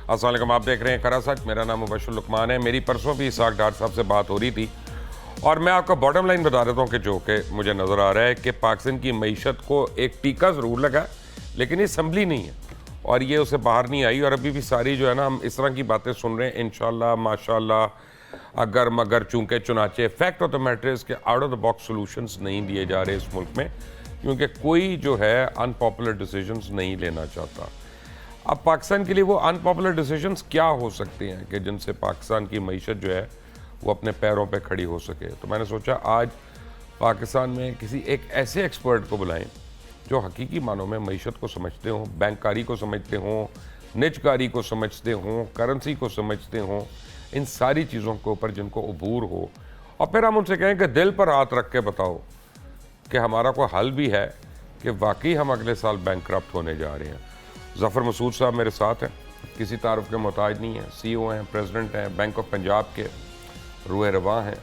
السلام علیکم، آپ دیکھ رہے ہیں کرا سچ. میرا نام مبشر لقمان ہے. میری پرسوں بھی اسحاق ڈار صاحب سے بات ہو رہی تھی اور میں آپ کو باٹم لائن بتا دیتا ہوں کہ مجھے نظر آ رہا ہے کہ پاکستان کی معیشت کو ایک ٹیکہ ضرور لگا لیکن یہ اسمبلی نہیں ہے اور یہ اسے باہر نہیں آئی. اور ابھی بھی ساری جو ہے نا ہم اس طرح کی باتیں سن رہے ہیں انشاءاللہ ماشاءاللہ اگر مگر چونکہ چنانچہ. فیکٹ آف دا میٹر اس کے out of the box solutions نہیں دیے جا رہے اس ملک میں کیونکہ کوئی جو ہے ان پاپولر ڈیسیجنز نہیں لینا چاہتا. اب پاکستان کے لیے وہ ان پاپولر ڈیسیجنز کیا ہو سکتے ہیں کہ جن سے پاکستان کی معیشت جو ہے وہ اپنے پیروں پہ کھڑی ہو سکے. تو میں نے سوچا آج پاکستان میں کسی ایک ایسے ایکسپرٹ کو بلائیں جو حقیقی معنوں میں معیشت کو سمجھتے ہوں, بینک کاری کو سمجھتے ہوں, نج کاری کو سمجھتے ہوں, کرنسی کو سمجھتے ہوں, ان ساری چیزوں کے اوپر جن کو عبور ہو, اور پھر ہم ان سے کہیں کہ دل پر ہاتھ رکھ کے بتاؤ کہ ہمارا کوئی حل بھی ہے کہ واقعی ہم اگلے سال بینک کرپٹ ہونے جا رہے ہیں. ظفر مسعود صاحب میرے ساتھ ہیں, کسی تعارف کے محتاج نہیں ہیں, سی او ہیں, پریزیڈنٹ ہیں بینک آف پنجاب کے, روح رواں ہیں.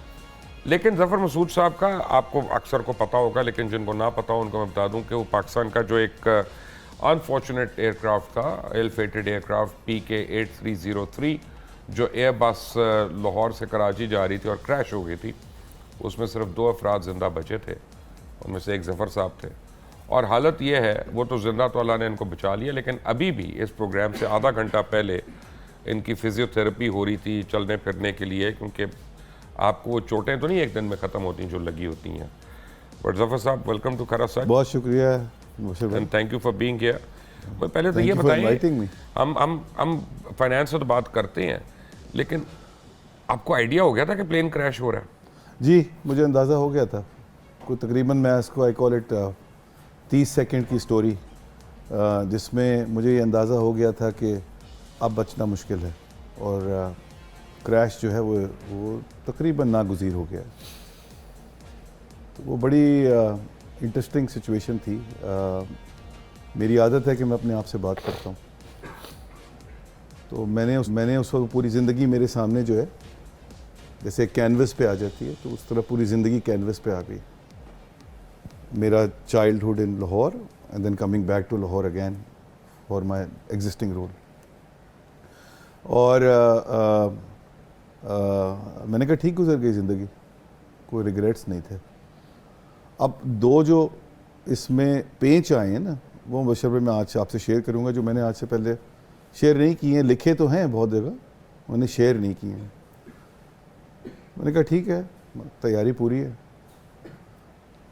لیکن ظفر مسعود صاحب کا آپ کو اکثر کو پتہ ہوگا لیکن جن کو نہ پتہ ہو ان کو میں بتا دوں کہ وہ پاکستان کا جو ایک انفارچونیٹ ایئر کرافٹ تھا, ایل فیٹڈ ایئر کرافٹ PK-8303 جو ایئر بس لاہور سے کراچی جا رہی تھی اور کریش ہو گئی تھی. اس میں صرف 2 افراد زندہ بچے تھے, ان میں سے ایک ظفر صاحب تھے. اور حالت یہ ہے وہ تو زندہ تو اللہ نے ان کو بچا لیا لیکن ابھی بھی اس پروگرام سے آدھا گھنٹہ پہلے ان کی فزیو تھراپی ہو رہی تھی چلنے پھرنے کے لیے, کیونکہ آپ کو وہ چوٹیں تو نہیں ایک دن میں ختم ہوتی ہیں جو لگی ہوتی ہیں. بٹ ظفر صاحب ویلکم ٹو کرا سچ. بہت شکریہ and thank you for being here. پہلے تو یہ بتائیں, ہم فائنانس سے تو بات کرتے ہیں لیکن آپ کو آئیڈیا ہو گیا تھا کہ پلین کریش ہو رہا ہے؟ جی مجھے اندازہ ہو گیا تھا. کوئی تقریباً میں اس کو آئی کال اٹ 30 سیکنڈ کی سٹوری جس میں مجھے یہ اندازہ ہو گیا تھا کہ اب بچنا مشکل ہے اور کریش جو ہے وہ تقریباً ناگزیر ہو گیا. تو وہ بڑی انٹرسٹنگ سچویشن تھی. میری عادت ہے کہ میں اپنے آپ سے بات کرتا ہوں, تو میں نے اس وقت پوری زندگی میرے سامنے جو ہے جیسے کینوس پہ آ جاتی ہے تو اس طرح پوری زندگی کینوس پہ آ گئی. میرا childhood in Lahore and then coming back to Lahore again for my existing role. اور میں نے کہا ٹھیک گزر گئی زندگی, کوئی ریگریٹس نہیں تھے. اب 2 جو اس میں پینچ آئے ہیں نا وہ مبشر میں آج آپ سے شیئر کروں گا جو میں نے آج سے پہلے شیئر نہیں کیے ہیں. لکھے تو ہیں بہت جگہ, میں نے شیئر نہیں کیے ہیں. میں نے کہا ٹھیک ہے, تیاری پوری ہے.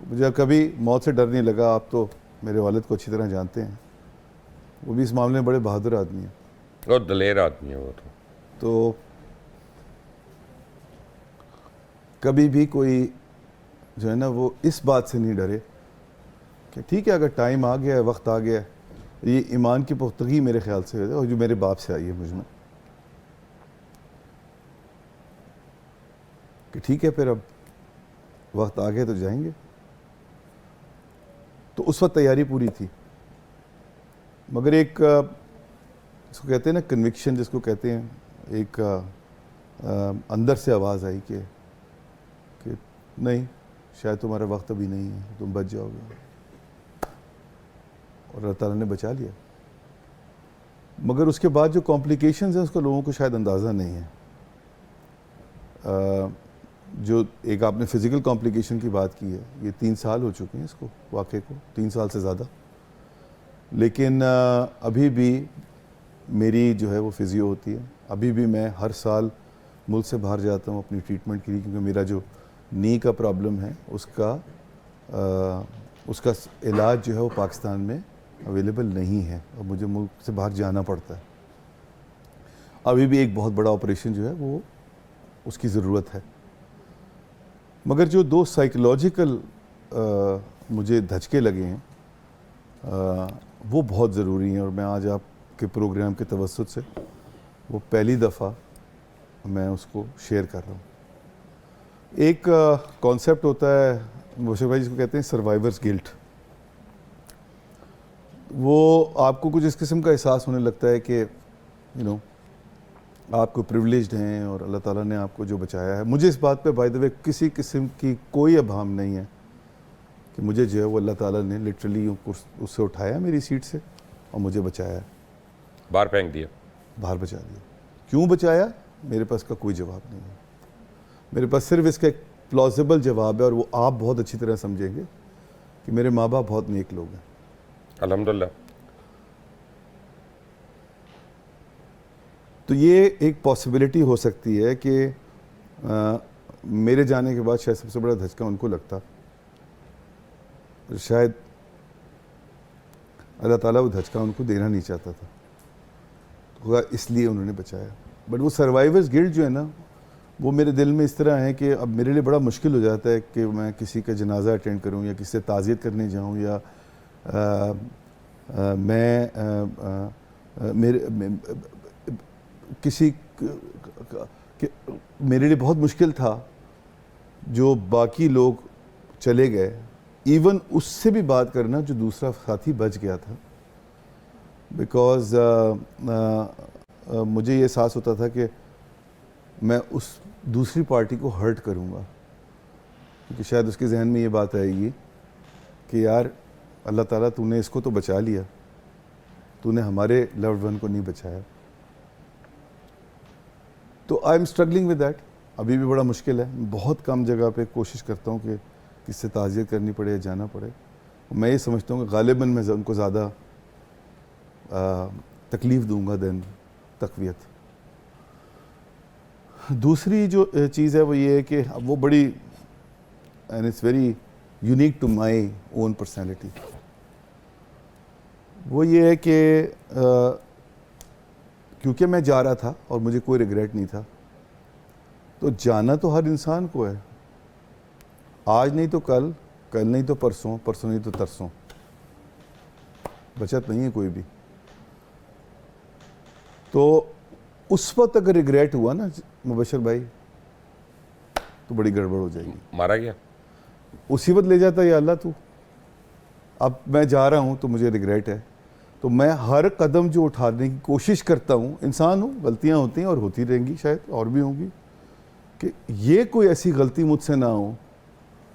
مجھے کبھی موت سے ڈر نہیں لگا. آپ تو میرے والد کو اچھی طرح جانتے ہیں, وہ بھی اس معاملے میں بڑے بہادر آدمی ہیں, بہت دلیر آدمی ہے وہ تو کبھی بھی کوئی جو ہے نا وہ اس بات سے نہیں ڈرے کہ ٹھیک ہے اگر ٹائم آ گیا ہے, وقت آ گیا ہے. یہ ایمان کی پختگی میرے خیال سے ہے اور جو میرے باپ سے آئی ہے مجھ میں کہ ٹھیک ہے پھر اب وقت آ گیا تو جائیں گے. تو اس وقت تیاری پوری تھی مگر ایک اس کو کہتے ہیں نا کنوکشن جس کو کہتے ہیں, ایک اندر سے آواز آئی کہ نہیں شاید تمہارا وقت ابھی نہیں ہے, تم بچ جاؤ گے. اور اللہ تعالیٰ نے بچا لیا. مگر اس کے بعد جو کمپلیکیشنز ہیں اس کا لوگوں کو شاید اندازہ نہیں ہے. جو ایک آپ نے فزیکل کمپلیکیشن کی بات کی ہے, یہ 3 سال ہو چکے ہیں اس کو واقعے کو, 3 سال سے زیادہ. لیکن ابھی بھی میری جو ہے وہ فزیو ہوتی ہے. ابھی بھی میں ہر سال ملک سے باہر جاتا ہوں اپنی ٹریٹمنٹ کے لیے کیونکہ میرا جو نی کا پرابلم ہے اس کا علاج جو ہے وہ پاکستان میں اویلیبل نہیں ہے اور مجھے ملک سے باہر جانا پڑتا ہے. ابھی بھی ایک بہت بڑا آپریشن جو ہے وہ اس کی ضرورت ہے. مگر جو 2 سائیکولوجیکل مجھے دھچکے لگے ہیں وہ بہت ضروری ہیں اور میں آج آپ کے پروگرام کے توسط سے وہ پہلی دفعہ میں اس کو شیئر کر رہا ہوں. ایک کانسیپٹ ہوتا ہے مبشر بھائی جس کو کہتے ہیں سروائیورز گلٹ. وہ آپ کو کچھ اس قسم کا احساس ہونے لگتا ہے کہ آپ کو پریولیجڈ ہیں اور اللہ تعالیٰ نے آپ کو جو بچایا ہے. مجھے اس بات پہ بائی دا وے کسی قسم کی کوئی ابہام نہیں ہے کہ مجھے جو ہے وہ اللہ تعالیٰ نے لٹرلی اس سے اٹھایا میری سیٹ سے اور مجھے بچایا ہے. باہر پھینک دیا. باہر بچا لیا. کیوں بچایا میرے پاس کا کوئی جواب نہیں ہے. میرے پاس صرف اس کا ایک پلازیبل جواب ہے, اور وہ آپ بہت اچھی طرح سمجھیں گے کہ میرے ماں باپ بہت نیک لوگ ہیں. الحمدللہ. تو یہ ایک پاسبلٹی ہو سکتی ہے کہ میرے جانے کے بعد شاید سب سے بڑا دھچکا ان کو لگتا, شاید اللہ تعالیٰ وہ دھچکا ان کو دینا نہیں چاہتا تھا, اس لیے انہوں نے بچایا. بٹ وہ سروائیورز گلڈ جو ہے نا, وہ میرے دل میں اس طرح ہے کہ اب میرے لیے بڑا مشکل ہو جاتا ہے کہ میں کسی کا جنازہ اٹینڈ کروں یا کسی سے تعزیت کرنے جاؤں, یا میں کسی میرے لیے بہت مشکل تھا جو باقی لوگ چلے گئے, ایون اس سے بھی بات کرنا جو دوسرا ساتھی بچ گیا تھا, بیکاز مجھے یہ احساس ہوتا تھا کہ میں اس دوسری پارٹی کو ہرٹ کروں گا, کیونکہ شاید اس کے ذہن میں یہ بات آئے گی کہ یار اللہ تعالیٰ تو نے اس کو تو بچا لیا, تو نے ہمارے لوڈ ون کو نہیں بچایا. تو I am struggling with that. ابھی بھی بڑا مشکل ہے. بہت کم جگہ پہ کوشش کرتا ہوں کہ کس سے تعزیت کرنی پڑے یا جانا پڑے. میں یہ سمجھتا ہوں کہ غالباً میں ان کو زیادہ تکلیف دوں گا دین تقویت. دوسری جو چیز ہے وہ یہ ہے کہ وہ بڑی and it's very unique to my own personality. وہ یہ ہے کہ کیونکہ میں جا رہا تھا اور مجھے کوئی ریگریٹ نہیں تھا, تو جانا تو ہر انسان کو ہے, آج نہیں تو کل, کل نہیں تو پرسوں, پرسوں نہیں تو ترسوں, بچت نہیں ہے کوئی بھی. تو اس وقت اگر ریگریٹ ہوا نا مبشر بھائی, تو بڑی گڑبڑ ہو جائے گی. مارا گیا اسی وقت لے جاتا یا اللہ تو اب میں جا رہا ہوں تو مجھے ریگریٹ ہے, تو میں ہر قدم جو اٹھانے کی کوشش کرتا ہوں, انسان ہوں, غلطیاں ہوتی ہیں اور ہوتی رہیں گی, شاید اور بھی ہوں گی, کہ یہ کوئی ایسی غلطی مجھ سے نہ ہو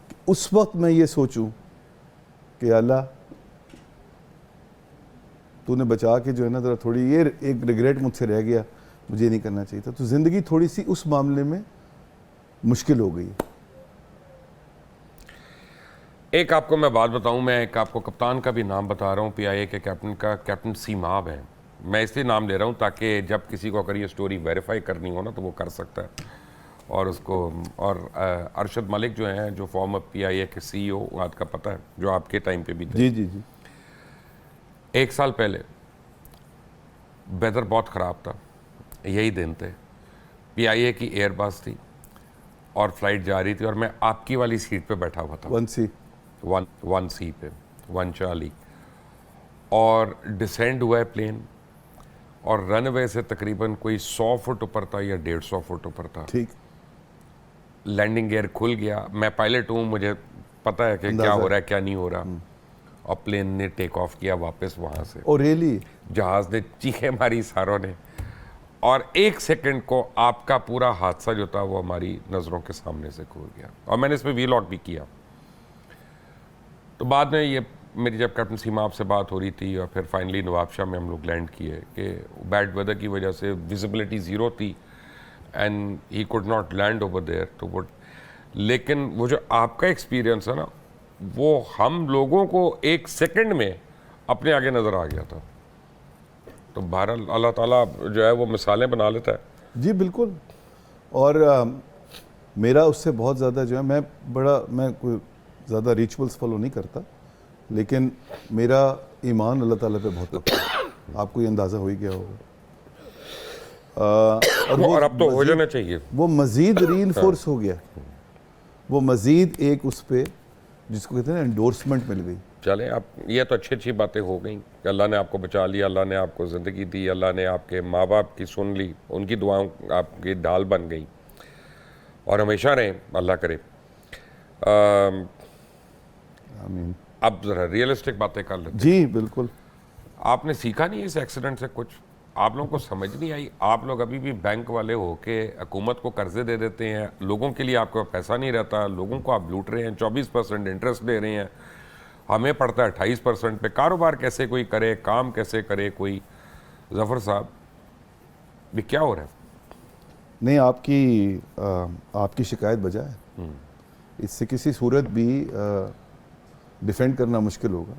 کہ اس وقت میں یہ سوچوں کہ اللہ تو نے بچا کے جو ہے نا ذرا تھوڑی یہ ایک ریگریٹ مجھ سے رہ گیا, مجھے یہ نہیں کرنا چاہیے تھا. تو زندگی تھوڑی سی اس معاملے میں مشکل ہو گئی. ایک آپ کو میں بات بتاؤں, میں ایک آپ کو کپتان کا بھی نام بتا رہا ہوں, پی آئی اے کے کیپٹن کا, کیپٹن سیماب ہے. میں اس لیے نام لے رہا ہوں تاکہ جب کسی کو اگر یہ سٹوری ویریفائی کرنی ہو نا تو وہ کر سکتا ہے. اور اس کو, اور ارشد ملک جو ہیں, جو فارمر پی آئی اے کے سی او, آپ کا پتہ ہے, جو آپ کے ٹائم پہ بھی تھے. جی جی جی. 1 سال پہلے ویدر بہت خراب تھا, یہی دن تھے, پی آئی اے کی ایئر بس تھی اور فلائٹ جا رہی تھی, اور میں آپ کی والی سیٹ پہ بیٹھا ہوا تھا, 1 سی پہ, 1 چارلی, اور ڈسینڈ ہوا ہے پلین, اور رن وے سے تقریباً کوئی 100 فٹ اوپر تھا یا 150 فٹ اوپر تھا. ٹھیک. لینڈنگ گیئر کھل گیا, میں پائلٹ ہوں, مجھے پتہ ہے کہ کیا ہو رہا ہے کیا نہیں ہو رہا, اور پلین نے ٹیک آف کیا واپس وہاں سے. او ریئلی؟ جہاز نے چیخیں ماری ساروں نے, اور 1 سیکنڈ کو آپ کا پورا حادثہ جو تھا وہ ہماری نظروں کے سامنے سے کھل گیا, اور میں نے اس پہ ویلاگ بھی کیا. تو بعد میں یہ میری جب کیپٹن سیماب سے بات ہو رہی تھی, اور پھر فائنلی نواب شاہ میں ہم لوگ لینڈ کیے, کہ بیڈ ویدر کی وجہ سے ویزیبلٹی 0 تھی and he could not land over there. تو وہ, لیکن وہ جو آپ کا ایکسپیرینس ہے نا, وہ ہم لوگوں کو 1 سیکنڈ میں اپنے آگے نظر آ گیا تھا. تو بہرحال اللہ تعالیٰ جو ہے وہ مثالیں بنا لیتا ہے. جی بالکل. اور میرا اس سے بہت زیادہ جو ہے, میں کوئی زیادہ ریچولز فالو نہیں کرتا, لیکن میرا ایمان اللہ تعالیٰ پہ بہت پکا ہے. آپ کو یہ اندازہ ہو ہی گیا ہوگا. اور اب تو ہو جانا چاہیے. وہ مزید ری انفورس ہو گیا, وہ مزید ایک اس پہ جس کو کہتے ہیں انڈورسمنٹ مل گئی. چلیں اب یہ تو اچھی باتیں ہو گئیں کہ اللہ نے آپ کو بچا لیا, اللہ نے آپ کو زندگی دی, اللہ نے آپ کے ماں باپ کی سن لی, ان کی دعاؤں آپ کی ڈھال بن گئیں, اور ہمیشہ رہیں, اللہ کرے. آمین. اب ذرا ریئلسٹک باتیں کر لیتے ہیں. جی بالکل. آپ نے سیکھا نہیں اس ایکسیڈنٹ سے کچھ؟ آپ لوگوں کو سمجھ نہیں آئی؟ آپ لوگ ابھی بھی بینک والے ہو کے حکومت کو قرضے دے دیتے ہیں, لوگوں کے لیے آپ کا پیسہ نہیں رہتا, لوگوں کو آپ لوٹ رہے ہیں, 24% انٹرسٹ دے رہے ہیں, ہمیں پڑتا ہے 28% پہ. کاروبار کیسے کوئی کرے, کام کیسے کرے کوئی؟ ظفر صاحب, بھی کیا ہو رہا ہے؟ نہیں، آپ کی شکایت بجا ہے. اس سے کسی صورت بھی ڈیفینڈ کرنا مشکل ہوگا.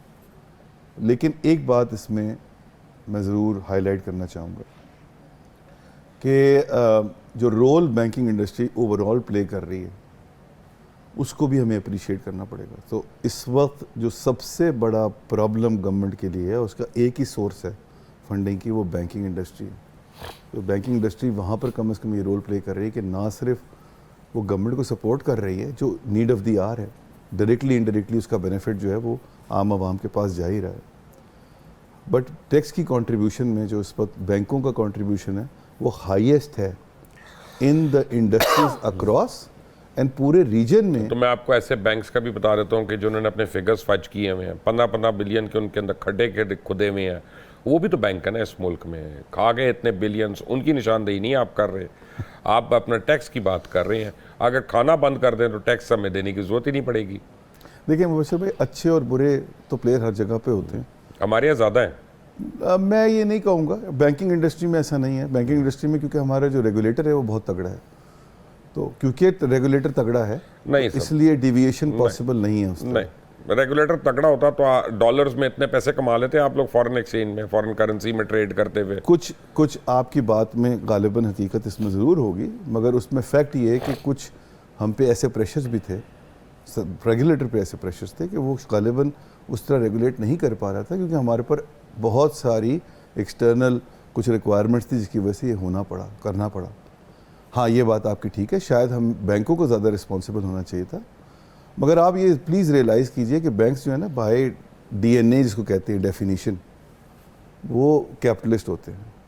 لیکن ایک بات اس میں میں ضرور ہائی لائٹ کرنا چاہوں گا کہ جو role banking industry overall play کر رہی ہے اس کو بھی ہمیں اپریشیٹ کرنا پڑے گا. تو اس وقت جو سب سے بڑا پرابلم گورنمنٹ کے لیے ہے اس کا ایک ہی سورس ہے فنڈنگ کی، وہ بینکنگ انڈسٹری ہے. تو بینکنگ انڈسٹری وہاں پر کم از کم یہ رول پلے کر رہی ہے کہ نہ صرف وہ گورنمنٹ کو سپورٹ کر رہی ہے جو نیڈ آف دی آر ہے، ڈائریکٹلی انڈائریکٹلی اس کا بینیفٹ جو ہے وہ عام عوام کے پاس جا ہی رہا ہے، بٹ ٹیکس کی کنٹریبیوشن میں جو اس وقت بینکوں کا کنٹریبیوشن ہے وہ ہائیسٹ ہے ان دا انڈسٹریز اکراس اینڈ پورے ریجن میں. تو میں آپ کو ایسے بینکس کا بھی بتا دیتا ہوں کہ جنہوں نے اپنے فگرز فج کیے ہوئے ہیں، 15 بلین کے ان کے اندر کھڈے کھدے ہوئے ہیں، وہ بھی تو بینک ہے نا اس ملک میں. کھا گئے اتنے بلینز، ان کی نشاندہی نہیں آپ کر رہے. آپ اپنا ٹیکس کی بات کر رہے ہیں. اگر کھانا بند کر دیں تو ٹیکس ہمیں دینے کی ضرورت ہی نہیں پڑے گی. دیکھیں مبشر بھائی، اچھے اور برے تو پلیئر ہر جگہ پہ ہوتے ہیں. ہمارے یہاں زیادہ ہیں. میں یہ نہیں کہوں گا بینکنگ انڈسٹری میں ایسا نہیں ہے. بینکنگ انڈسٹری میں کیونکہ ہمارا جو ریگولیٹر ہے وہ بہت تگڑا ہے، تو کیونکہ ریگولیٹر تگڑا ہے نہیں اس لیے ڈیویشن پاسبل نہیں ہے اس طرح. نہیں، ریگولیٹر تگڑا ہوتا تو ڈالرز میں اتنے پیسے کما لیتے آپ لوگ فورن ایکسچینج میں، فورن کرنسی میں ٹریڈ کرتے ہوئے. کچھ آپ کی بات میں غالباً حقیقت اس میں ضرور ہوگی، مگر اس میں فیکٹ یہ ہے کہ کچھ ہم پہ ایسے پریشرز بھی تھے، ریگولیٹر پہ ایسے پریشرز تھے کہ وہ غالباً اس طرح ریگولیٹ نہیں کر پا رہا تھا کیونکہ ہمارے پر بہت ساری ایکسٹرنل کچھ ریکوائرمنٹس تھی جس کی وجہ سے یہ کرنا پڑا. ہاں، یہ بات آپ کی ٹھیک ہے، شاید ہم بینکوں کو زیادہ رسپانسبل ہونا چاہیے تھا، مگر آپ یہ پلیز ریئلائز کیجئے کہ بینکس جو ہے نا بائی ڈی این اے جس کو کہتے ہیں ڈیفینیشن، وہ کیپٹلسٹ ہوتے ہیں.